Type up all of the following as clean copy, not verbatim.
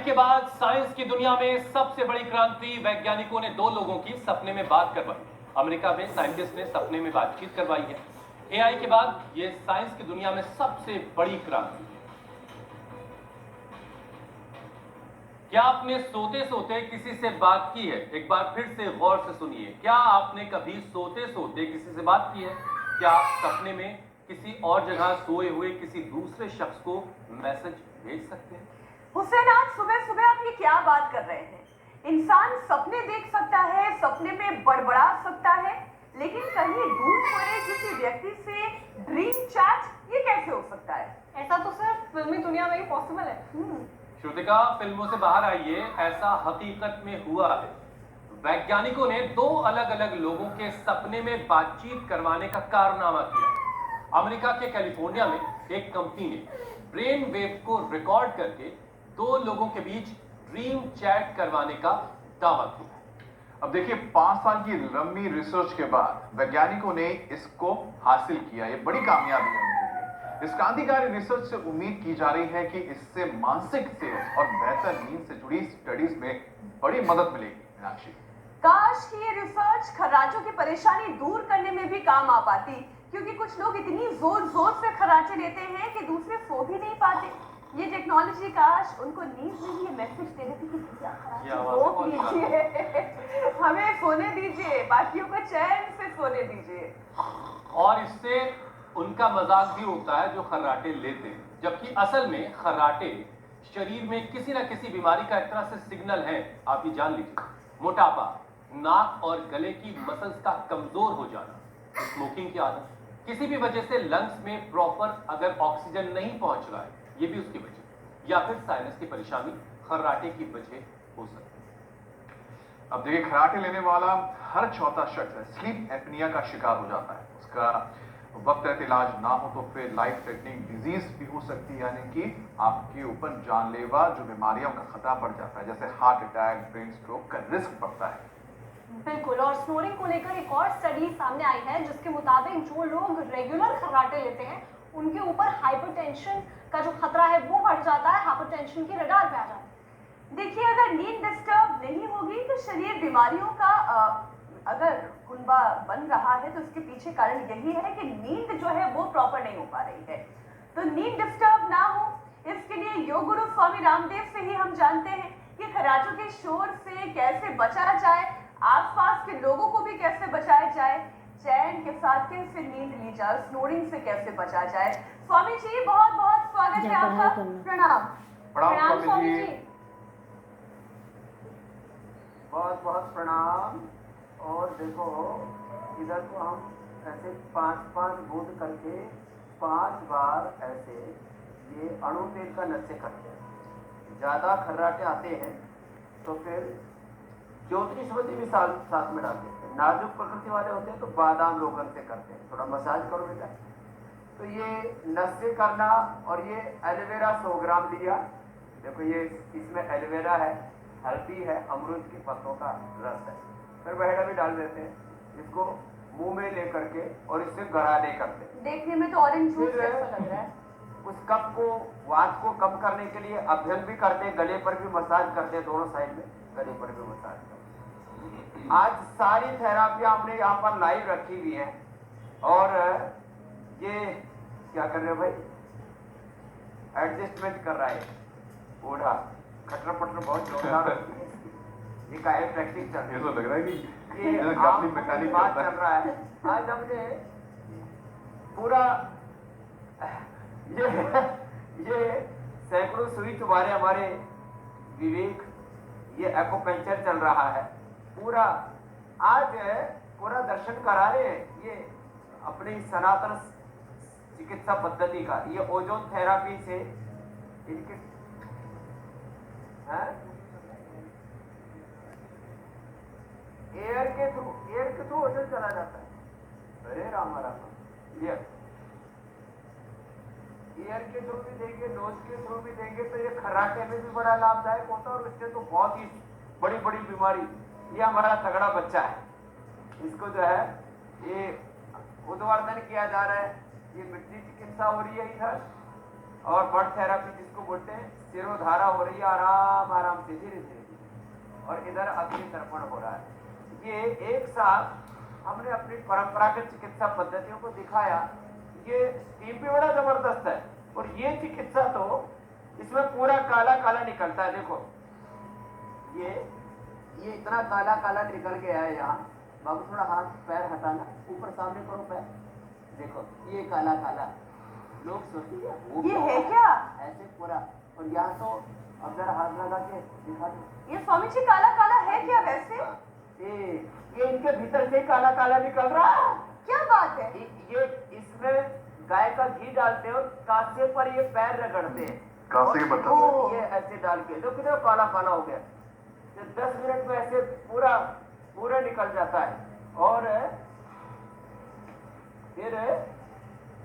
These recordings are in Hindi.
के बाद साइंस की दुनिया में सबसे बड़ी क्रांति वैज्ञानिकों ने दो लोगों की सपने में बात करवाई। अमेरिका में साइंटिस्ट ने सपने में बातचीत करवाई है। एआई के बाद ये साइंस की दुनिया में सबसे बड़ी क्रांति है। क्या आपने सोते सोते किसी से बात की है? एक बार फिर से गौर से सुनिए। क्या आपने कभी सोते सोते किसी से बात की है? क्या आप सपने में किसी और जगह सोए हुए किसी दूसरे शख्स को मैसेज भेज सकते हैं? हुसैन, आज सुबह सुबह आप ये क्या बात कर रहे हैं? इंसान सपने देख सकता है, सपने में बड़बड़ा सकता है, लेकिन कहीं दूर पड़े किसी व्यक्ति से ड्रीम चैट ये कैसे हो सकता है? ऐसा तो सिर्फ फिल्मी दुनिया में ही पॉसिबल है। श्रुतिका, फिल्मों से बाहर आइए, ऐसा हकीकत में हुआ है। वैज्ञानिकों ने दो अलग अलग लोगों के सपने में बातचीत करवाने का कारनामा किया। अमेरिका के कैलिफोर्निया में एक कंपनी ने ब्रेन वेव को रिकॉर्ड करके दो लोगों के बीच ड्रीम चैट करवाने का दावा किया। अब देखिए, 5 साल की लंबी रिसर्च के बाद वैज्ञानिकों ने इसको हासिल किया। ये बड़ी कामयाबी है उनके लिए। इस क्रांतिकारी रिसर्च से उम्मीद की जा रही है कि इससे मानसिक सेहत और बेहतर नींद से जुड़ी स्टडीज में बड़ी मदद मिलेगी। मीनाक्षी, काश कि ये रिसर्च खर्राटों की परेशानी दूर करने में भी काम आ पाती, क्योंकि कुछ लोग इतनी जोर जोर से खर्राटे लेते हैं कि दूसरे सो भी नहीं पाते। ये टेक्नोलॉजी काश उनको नींद में ये मैसेज दे देती कि भैया खर्राटे रोक लीजिए, हमें सोने दीजिए, बाकियों को चैन से सोने दीजिए। और इससे उनका मजाक भी होता है जो खर्राटे लेते हैं, जबकि असल में खर्राटे शरीर में किसी न किसी बीमारी का एक तरह से सिग्नल है। आप ही जान लीजिए, मोटापा, नाक और गले की मसल्स का कमजोर हो जाना, स्मोकिंग की आदत, किसी भी वजह से लंग्स में प्रॉपर अगर ऑक्सीजन नहीं पहुंच रहा है, ये भी उसकी वजह, या फिर साइनस की परेशानी खर्राटे की वजह हो सकती है। अब देखिए, खर्राटे लेने वाला हर चौथा शख्स स्लीप एपनिया का शिकार हो जाता है। उसका वक्त रहते इलाज ना हो तो फिर लाइफ थ्रेटनिंग डिजीज भी हो सकती है, यानी कि आपके ऊपर जानलेवा जो बीमारियों का खतरा बढ़ जाता है, जैसे हार्ट अटैक, ब्रेन स्ट्रोक का रिस्क बढ़ता है। बिल्कुल। और स्नोरिंग को लेकर एक और स्टडी सामने आई है, जिसके मुताबिक जो लोग रेगुलर खर्राटे लेते हैं उनके ऊपर हाइपरटेंशन का जो खतरा है वो बढ़ जाता है, हाइपरटेंशन की रडार पे आ जाता है। देखिए, अगर नींद डिस्टर्ब नहीं होगी तो शरीर बीमारियों का अगर कुनबा बन रहा है तो उसके पीछे कारण यही है कि नींद जो है वो प्रॉपर नहीं हो पा रही है। तो नींद डिस्टर्ब ना हो, इसके लिए योग गुरु स्वामी रामदेव से ही हम जानते हैं कि खर्राटों के शोर से कैसे बचा जाए, आसपास के लोगों को भी कैसे बचाया जाए, चैन के साथ कैसे नींद ली जाए, स्नोरिंग से कैसे बचा जाए। स्वामी जी, बहुत बहुत स्वागत है आपका। प्रणाम। प्रणाम स्वामी जी। बहुत बहुत प्रणाम। और देखो, इधर को हम ऐसे 5-5 बूंद करके 5 बार ऐसे ये अणु तेल का नशे करते हैं। ज़्यादा खर्राटे आते हैं तो फिर ज्योतिषवती भी साथ में डाल देते हैं। नाजुक प्रकृति वाले होते हैं तो बादाम रोगन से करते हैं। थोड़ा मसाज करो बेटा। तो ये नशे करना, और ये एलोवेरा 100 ग्राम लिया। देखो, ये इसमें एलोवेरा है, हल्दी है, अमरूद के पत्तों का रस है, फिर बहेड़ा भी डाल देते हैं। इसको मुंह में ले करके और इससे गरारे करते हैं। देखने में तो ऑरेंज जूस जैसा लग रहा है। उस कफ को, वात को कम करने के लिए अभ्यंग भी करते हैं, गले पर भी मसाज करते हैं, दोनों साइड में गले पर भी मसाज करते हैं। आज सारी थेरापियां हमने यहाँ पर लाइव रखी हुई है। और ये क्या कर रहे हो भाई? एडजस्टमेंट कर रहा है बूढ़ा, खटर पटर बहुत जोरदार होती है। ये कायरोप्रैक्टिक चल रही है। ये तो लग रहा है कि ये काफी मैकेनिक बात चल रहा है। आज हमने पूरा ये सैकड़ों सुई तुम्हारे हमारे विवेक, ये एक्यूपंक्चर चल रहा है पूरा। आज पूरा दर्शन करा रहे हैं ये अपनी सनातन चिकित्सा पद्धति का। ये ओजोन थेरापी से इनके एयर के थ्रू ओजन चला जाता है। अरे राम राम। ये एयर के थ्रू भी देंगे, नोज के थ्रू भी देंगे तो ये खर्राटे में भी बड़ा लाभदायक होता है। और उससे तो बहुत ही बड़ी बड़ी बीमारी, ये हमारा तगड़ा बच्चा है, इसको जो है ये उद्वर्धन किया जा रहा है। ये मिट्टी चिकित्सा हो रही है इधर, और बर्ड थेरापी जिसको बोलते हैं, शिरोधारा हो रही है आराम आराम से धीरे धीरे, और इधर अग्नि तर्पण हो रहा है। ये एक साथ हमने अपनी परंपरागत चिकित्सा पद्धतियों को दिखाया। ये स्टीम भी बड़ा जबरदस्त है, और ये चिकित्सा तो इसमें पूरा काला काला निकलता है। देखो ये इतना काला काला निकल गया है यहाँ। बाबू थोड़ा हाथ पैर हटाना, ऊपर सामने करो पैर, देखो ये काला काला। लोग सोचेंगे वो ये है क्या? ऐसे पूरा, और यहाँ तो अब जरा हाथ लगा के दिखा दो। ये स्वामी जी काला काला है क्या वैसे? ये इनके भीतर से काला काला निकल रहा है। क्या बात है? ये इसमें गाय का घी डालते हैं और कांसे पर ये पैर रगड़ते हैं। कांसे के बर्तन और ये ऐसे डाल के देखो कितना काला काला हो गया। तो 10 मिनट में ऐसे पूरा निकल जाता है। और फिर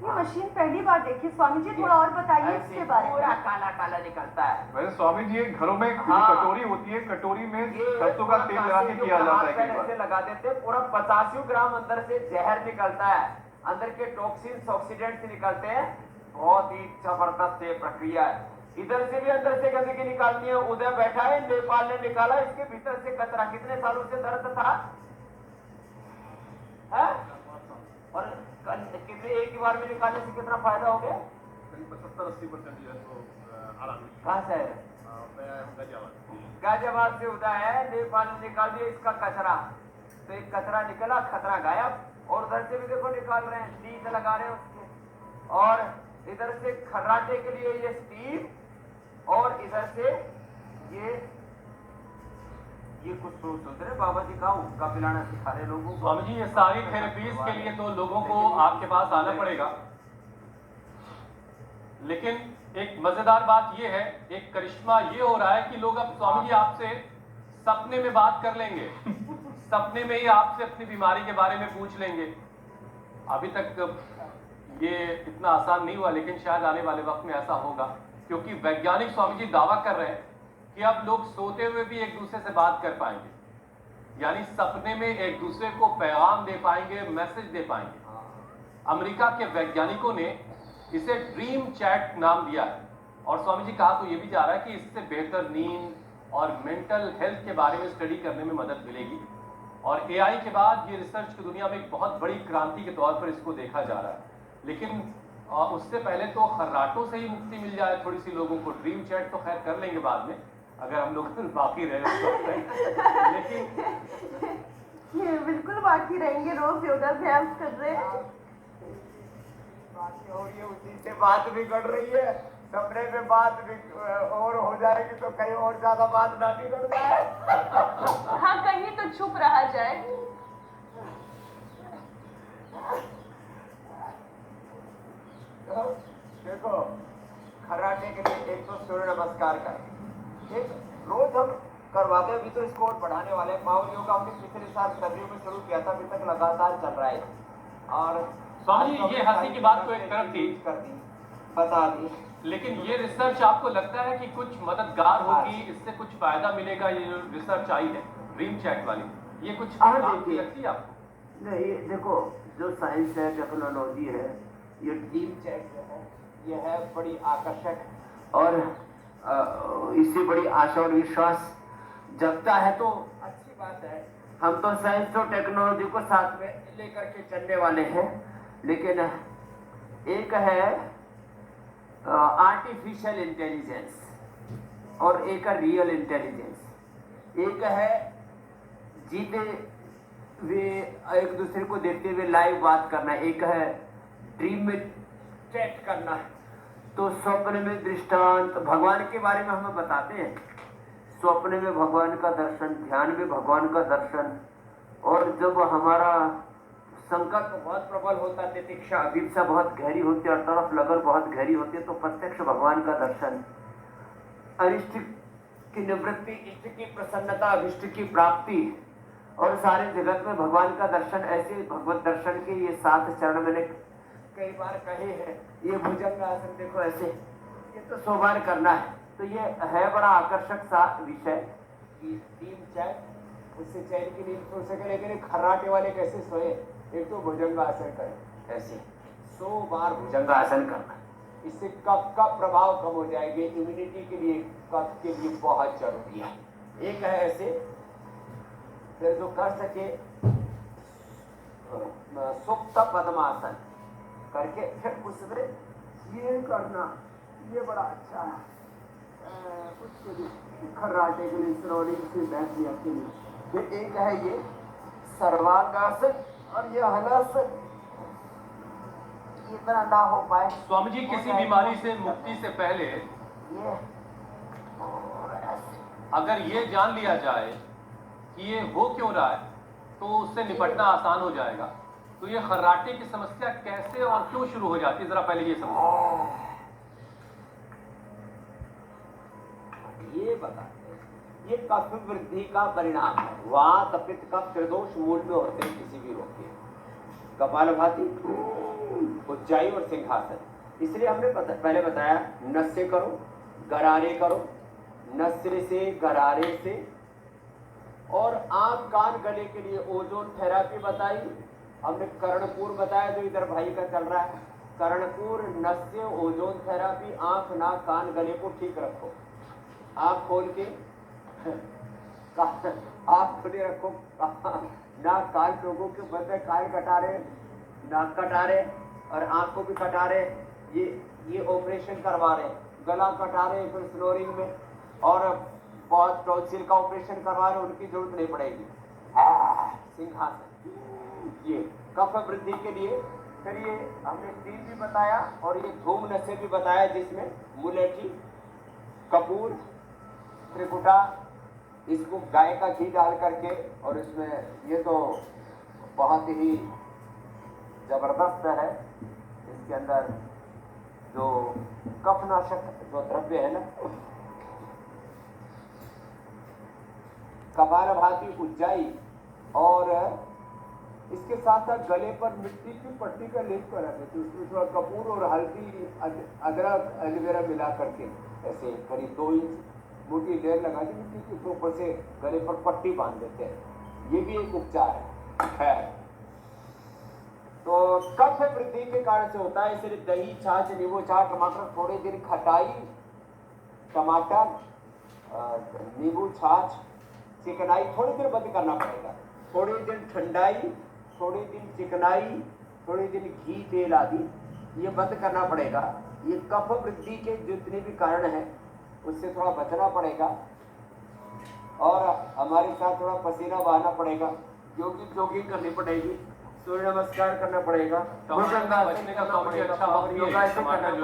ये मशीन पहली बार देखी स्वामी जी, थोड़ा और बताइए ऐसे इसके बारे पूरा में। काला काला निकलता है। वैसे स्वामी जी एक घरों में एक हाँ। कटोरी होती है, कटोरी में ये सरसों का तेल लगा के किया जाता है कई ऐसे बार। लगा देते हैं, पूरा 85 ग्राम अंदर से जहर निकलता है, अंदर के टॉक्सिन्स ऑक्सीडेंट्स निकलते हैं। बहुत ही जबरदस्त ये प्रक्रिया है। इधर से भी अंदर से गंदगी निकालनी है। उधर बैठा है, नेपाल ने निकाला, इसके भीतर से कचरा। कितने सालों से दर्द था है? और कितने एक ही बार में निकालने से कितना फायदा हो गया? 70-80% जो है तो आराम कहाँ से है? गाजियाबाद से उदा है, नेपाल ने निकाल दिया इसका कचरा। तो एक कचरा निकला, खतरा गायब। और उधर से भी देखो निकाल रहे हैं, नींद लगा रहे हैं उसके। और इधर से खर्राटे के लिए ये स्टीम, और इधर से ये कुछ सोच रहे बाबा जी का हुक्का पिलाना सिखा रहे लोगों को। स्वामी जी ये सारी थेरेपीज के लिए तो लोगों को आपके पास आना पड़ेगा, लेकिन एक मजेदार बात ये है, एक करिश्मा ये हो रहा है कि लोग अब स्वामी जी आपसे सपने में बात कर लेंगे। सपने में ही आपसे अपनी बीमारी के बारे में पूछ लेंगे। अभी तक ये इतना आसान नहीं हुआ, लेकिन शायद आने वाले वक्त में ऐसा होगा, क्योंकि वैज्ञानिक स्वामी जी दावा कर रहे हैं कि अब लोग सोते हुए भी एक दूसरे से बात कर पाएंगे, यानी सपने में एक दूसरे को पैगाम दे पाएंगे, मैसेज दे पाएंगे। अमेरिका के वैज्ञानिकों ने इसे ड्रीम चैट नाम दिया है, और स्वामी जी कहा तो ये भी जा रहा है कि इससे बेहतर नींद और मेंटल हेल्थ के बारे में स्टडी करने में मदद मिलेगी। और एआई के बाद ये रिसर्च की दुनिया में एक बहुत बड़ी क्रांति के तौर पर इसको देखा जा रहा है। लेकिन उससे पहले तो खर्राटों से ही मुक्ति मिल जाए थोड़ी सी लोगों को। ड्रीम चैट तो खैर कर लेंगे बाद में, अगर हम लोग बाकी रहे उस वक्त। लेकिन ये बिल्कुल बाकी रहेंगे, रोज योगाभ्यास कर रहे हैं। बातें हो रही है, उसी से बात भी कर रही है। सपने में बात भी और हो जाएगी तो कहीं और ज्यादा बात ना बिगड़ जाए। हाँ, कहीं तो चुप रहा जाए। तो देखो, खर्राटे के लिए एक तो सूर्य नमस्कार करें, एक रोज हम करवाते हैं। अभी तो इसको और बढ़ाने वाले हैं। पावर योगा हमने पिछले साल सर्दियों में शुरू किया था, अभी तक लगातार चल रहा है। और स्वामी जी ये हंसी की बात तो एक तरफ थी, कर दी, बता दी, लेकिन ये रिसर्च आपको लगता है कि कुछ मददगार होगी, इससे कुछ फायदा मिलेगा? ये जो रिसर्च आई है ड्रीम चैट वाली, ये कुछ काम की लगती है आपको? नहीं, देखो जो साइंस है, टेक्नोलॉजी है, ये ड्रीम चैट जो है, ये है बड़ी आकर्षक, और इससे बड़ी आशा और विश्वास जगता है तो अच्छी बात है। हम तो साइंस और टेक्नोलॉजी को साथ में लेकर के चलने वाले हैं। लेकिन एक है आर्टिफिशियल इंटेलिजेंस और एक है रियल इंटेलिजेंस। एक है जीते हुए एक दूसरे को देखते हुए लाइव बात करना, एक है ड्रीम में चैट करना। तो स्वप्न में दृष्टांत भगवान के बारे में हमें बताते हैं। स्वप्न में भगवान का दर्शन, ध्यान में भगवान का दर्शन, और जब हमारा संकल्प बहुत प्रबल होता है, तितिक्षा अभिप्सा बहुत गहरी होती है और तरफ लगन बहुत गहरी होती है, तो प्रत्यक्ष भगवान का दर्शन, अरिष्ट की निवृत्ति, इष्ट की प्रसन्नता, अभिष्ट की प्राप्ति, और सारे जगत में भगवान का दर्शन। ऐसे भगवत दर्शन के ये 7 चरण मैंने कई बार कहे हैं। ये भुजंग आसन देखो ऐसे, ये तो 100 बार करना है। तो ये है बड़ा आकर्षक सा विषय कि ड्रीम चैट, उससे चैन की नींद सो सके। लेकिन खर्राटे वाले कैसे सोए? एक तो भुजंग आसन करें, ऐसे 100 बार भुजंग आसन करना, इससे कफ का प्रभाव कम हो जाएगी। इम्यूनिटी के लिए कफ के लिए बहुत जरूरी है। एक है ऐसे, फिर जो कर सके सुप्त पद्मासन करके फिर उसमें ये करना, ये बड़ा अच्छा है उसके लिए, खर्राटे के लिए, स्नोरिंग से बैठने के लिए। फिर एक है ये सर्वांगासन और ये हलासन, इतना ना हो पाए। स्वामी जी, किसी बीमारी से मुक्ति से पहले ये और ऐसे अगर ये जान लिया जाए कि ये हो क्यों रहा है तो उससे निपटना आसान हो जाएगा। तो ये खर्राटे की समस्या कैसे और क्यों शुरू हो जाती है, जरा पहले ये समझो। ये बताते हैं, ये कफ वृद्धि का परिणाम है। वात पित्त कफ त्रिदोष मूल में होते हैं किसी भी रोग के। कपालभाति, उज्जाई और सिंहासन। इसलिए हमने पहले बताया नस्य करो, गरारे करो, नस्य से गरारे से। और आंख कान गले के लिए ओजोन थेरापी बताई हमने। कर्णपूर बताया जो इधर भाई का चल रहा है, कर्णपूर, नस्य, ओजोन थेरापी। आंख नाक कान गले को ठीक रखो, आंख खोल के आंख खुले रखो, नाक कान लोगों के बंद है, कान कटा रहे, नाक कटा रहे और आंख को भी कटा रहे, ये ऑपरेशन करवा रहे, गला कटा रहे फिर स्नोरिंग में, और बहुत टॉन्सिल का ऑपरेशन करवा रहे, उनकी जरूरत नहीं पड़ेगी। सिंहासन ये कफ वृद्धि के लिए। फिर ये हमने तिल भी बताया और ये धूम नशे भी बताया, जिसमें मुलेठी, कपूर, त्रिकुटा, इसको गाय का घी डाल करके, और इसमें ये तो बहुत ही जबरदस्त है। इसके अंदर जो कफनाशक जो द्रव्य है ना, कपालभाति, उज्जाई, और इसके साथ साथ गले पर मिट्टी की पट्टी का लेप करा देते, उसमें थोड़ा कपूर और हल्दी, अदरक, एलोवेरा मिला करके ऐसे करीब 2 इंच मोटी लेयर लगा दी मिट्टी के ऊपर से, गले पर पट्टी बांध देते हैं। ये भी एक उपचार है। तो कफ वृद्धि के कारण से होता है, इसलिए दही, छाछ, नींबू, छाछ, टमाटर, थोड़े दिन खटाई, टमाटर, नींबू, छाछ, चिकनाई थोड़ी देर बंद करना पड़ेगा। थोड़ी दिन ठंडाई, थोड़ी दिन चिकनाई, थोड़ी दिन घी, तेल आदि ये बंद करना पड़ेगा। ये कफ वृद्धि के जितने भी कारण हैं उससे थोड़ा बचना पड़ेगा, और हमारे साथ थोड़ा पसीना बहाना पड़ेगा, जॉगिंग करनी पड़ेगी, सूर्य नमस्कार करना पड़ेगा, बचने का स्वामी जी अच्छा वक्त भी है, योगा ऐसे टमाटर करना